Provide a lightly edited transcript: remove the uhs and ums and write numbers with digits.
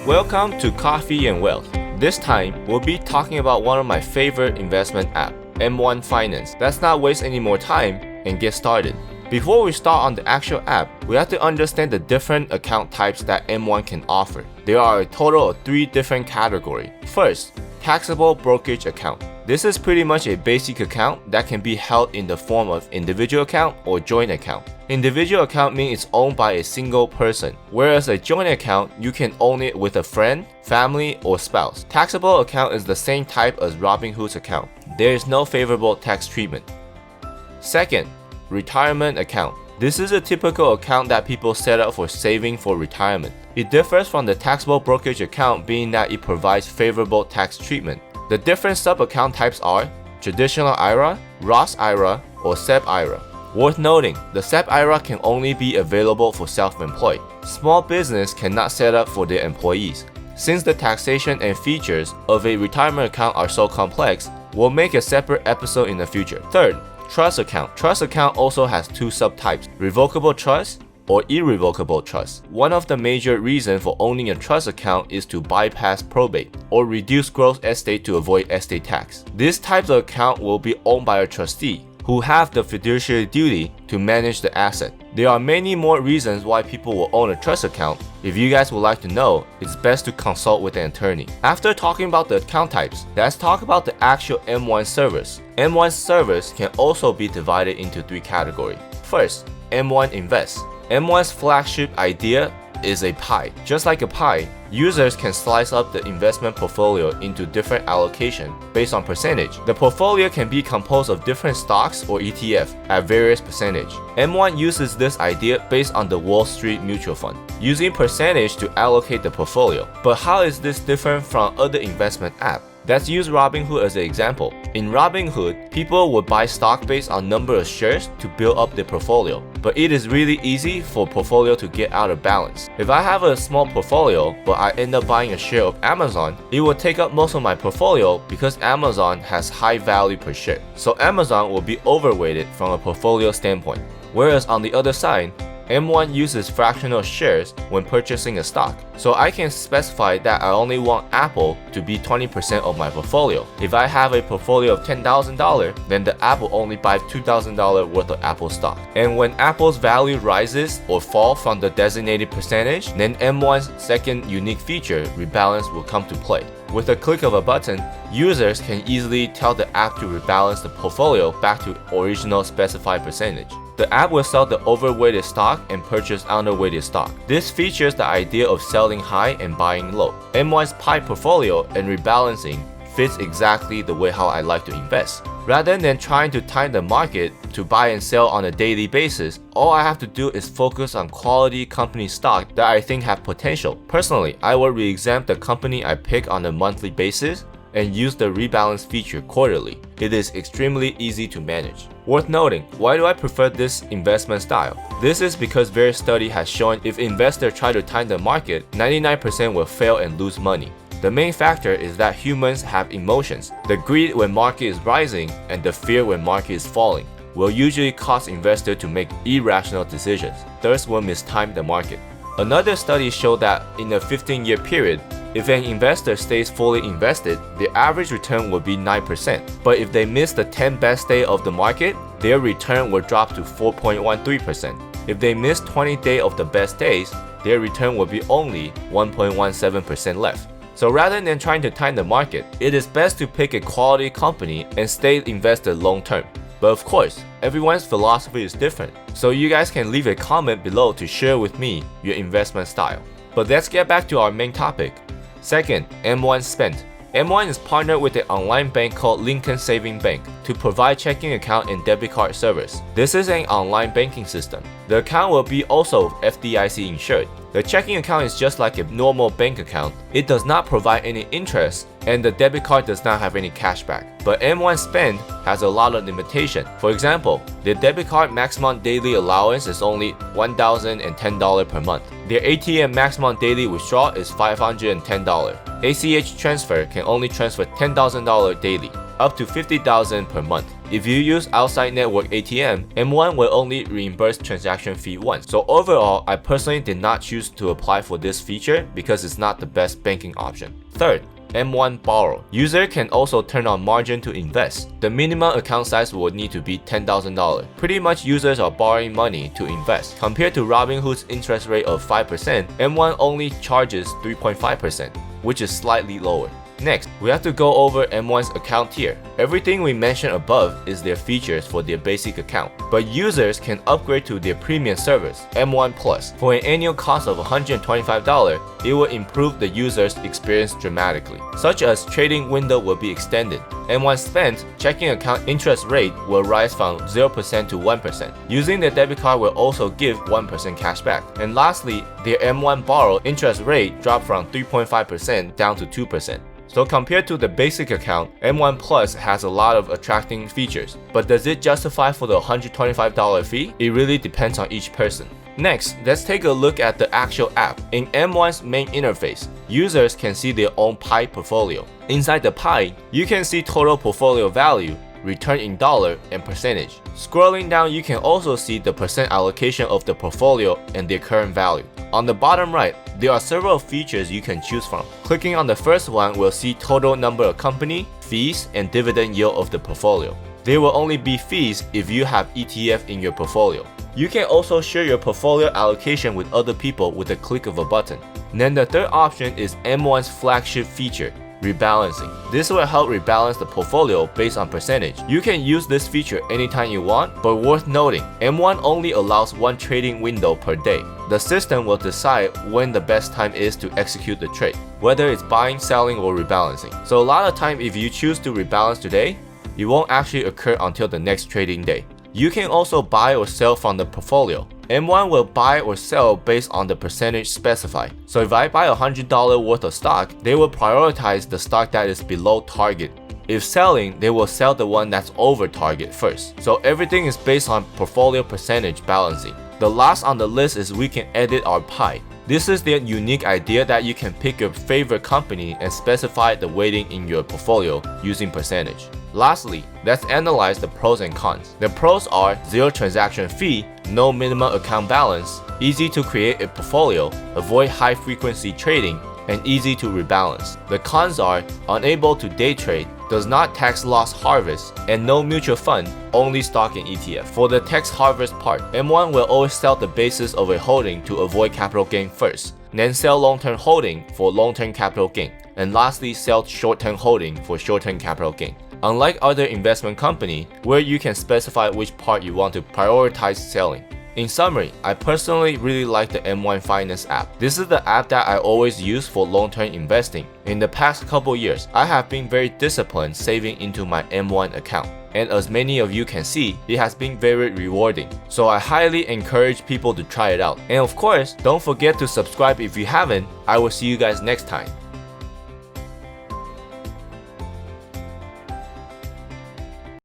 Welcome to Coffee and Wealth. This time, we'll be talking about one of my favorite investment app, M1 Finance. Let's not waste any more time and get started. Before we start on the actual app, we have to understand the different account types that M1 can offer. There are a total of 3 different categories. First, taxable brokerage account. This is pretty much a basic account that can be held in the form of individual account or joint account. Individual account means it's owned by a single person, whereas a joint account, you can own it with a friend, family, or spouse. Taxable account is the same type as Robinhood's account. There is no favorable tax treatment. Second, retirement account. This is a typical account that people set up for saving for retirement. It differs from the taxable brokerage account being that it provides favorable tax treatment. The different sub-account types are traditional IRA, Roth IRA, or SEP IRA. Worth noting, the SEP IRA can only be available for self-employed. Small business cannot set up for their employees. Since the taxation and features of a retirement account are so complex, we'll make a separate episode in the future. Third, trust account. Trust account also has 2 subtypes, revocable trust or irrevocable trust. One of the major reasons for owning a trust account is to bypass probate or reduce gross estate to avoid estate tax. This type of account will be owned by a trustee who have the fiduciary duty to manage the asset. There are many more reasons why people will own a trust account. If you guys would like to know, it's best to consult with an attorney. After talking about the account types, let's talk about the actual M1 service. M1 service can also be divided into 3 categories. First, M1 Invest. M1's flagship idea is a pie. Just like a pie, users can slice up the investment portfolio into different allocations based on percentage. The portfolio can be composed of different stocks or ETF at various percentage. M1 uses this idea based on the Wall Street Mutual Fund, using percentage to allocate the portfolio. But how is this different from other investment apps? Let's use Robinhood as an example. In Robinhood, people would buy stock based on number of shares to build up their portfolio. But it is really easy for portfolio to get out of balance. If I have a small portfolio, but I end up buying a share of Amazon, it will take up most of my portfolio because Amazon has high value per share. So Amazon will be overweighted from a portfolio standpoint. Whereas on the other side, M1 uses fractional shares when purchasing a stock, so I can specify that I only want Apple to be 20% of my portfolio. If I have a portfolio of $10,000, then the app will only buy $2,000 worth of Apple stock. And when Apple's value rises or falls from the designated percentage, then M1's second unique feature, rebalance, will come to play. With a click of a button, users can easily tell the app to rebalance the portfolio back to original specified percentage. The app will sell the overweighted stock and purchase underweighted stock. This features the idea of selling high and buying low. M1's pie portfolio and rebalancing fits exactly the way how I like to invest. Rather than trying to time the market to buy and sell on a daily basis, all I have to do is focus on quality company stock that I think have potential. Personally, I will re-examine the company I pick on a monthly basis and use the rebalance feature quarterly. It is extremely easy to manage. Worth noting, why do I prefer this investment style? This is because various studies have shown if investors try to time the market, 99% will fail and lose money. The main factor is that humans have emotions. The greed when market is rising and the fear when market is falling will usually cause investors to make irrational decisions, thus will mistime the market. Another study showed that in a 15-year period, if an investor stays fully invested, the average return will be 9%. But if they miss the 10 best days of the market, their return will drop to 4.13%. If they miss 20 days of the best days, their return will be only 1.17% left. So rather than trying to time the market, it is best to pick a quality company and stay invested long term. But of course, everyone's philosophy is different, so you guys can leave a comment below to share with me your investment style. But let's get back to our main topic. Second, M1 Spend. M1 is partnered with an online bank called Lincoln Savings Bank to provide checking account and debit card service. This is an online banking system. The account will be also FDIC insured. The checking account is just like a normal bank account. It does not provide any interest, and the debit card does not have any cashback. But M1 Spend has a lot of limitation. For example, the debit card maximum daily allowance is only $1,010 per month. Their ATM maximum daily withdrawal is $510. ACH transfer can only transfer $10,000 daily, up to $50,000 per month. If you use outside network ATM, M1 will only reimburse transaction fee once. So overall, I personally did not choose to apply for this feature because it's not the best banking option. Third, M1 Borrow. User can also turn on margin to invest. The minimum account size will need to be $10,000. Pretty much users are borrowing money to invest. Compared to Robinhood's interest rate of 5%, M1 only charges 3.5%, which is slightly lower. Next, we have to go over M1's account tier. Everything we mentioned above is their features for their basic account, but users can upgrade to their premium service, M1 Plus. For an annual cost of $125, it will improve the user's experience dramatically, such as trading window will be extended. M1 Spend checking account interest rate will rise from 0% to 1%. Using the debit card will also give 1% cash back. And lastly, their M1 Borrow interest rate dropped from 3.5% down to 2%. So compared to the basic account, M1 Plus has a lot of attracting features. But does it justify for the $125 fee? It really depends on each person. Next, let's take a look at the actual app. In M1's main interface, users can see their own pie portfolio. Inside the pie, you can see total portfolio value, return in dollar, and percentage. Scrolling down, you can also see the percent allocation of the portfolio and their current value. On the bottom right, there are several features you can choose from. Clicking on the first one will see total number of company, fees, and dividend yield of the portfolio. There will only be fees if you have ETF in your portfolio. You can also share your portfolio allocation with other people with a click of a button. Then the third option is M1's flagship feature, rebalancing. This will help rebalance the portfolio based on percentage. You can use this feature anytime you want, but worth noting, M1 only allows one trading window per day. The system will decide when the best time is to execute the trade, whether it's buying, selling, or rebalancing. So a lot of time if you choose to rebalance today, it won't actually occur until the next trading day. You can also buy or sell from the portfolio. M1 will buy or sell based on the percentage specified. So if I buy $100 worth of stock, they will prioritize the stock that is below target. If selling, they will sell the one that's over target first. So everything is based on portfolio percentage balancing. The last on the list is we can edit our pie. This is the unique idea that you can pick your favorite company and specify the weighting in your portfolio using percentage. Lastly, let's analyze the pros and cons. The pros are zero transaction fee, no minimum account balance, easy to create a portfolio, avoid high frequency trading, and easy to rebalance. The cons are unable to day trade, does not tax loss harvest, and no mutual fund, only stock and ETF. For the tax harvest part, M1 will always sell the basis of a holding to avoid capital gain first, then sell long-term holding for long-term capital gain, and lastly sell short-term holding for short-term capital gain. Unlike other investment companies, where you can specify which part you want to prioritize selling. In summary, I personally really like the M1 Finance app. This is the app that I always use for long-term investing. In the past couple years, I have been very disciplined saving into my M1 account. And as many of you can see, it has been very rewarding. So I highly encourage people to try it out. And of course, don't forget to subscribe if you haven't. I will see you guys next time.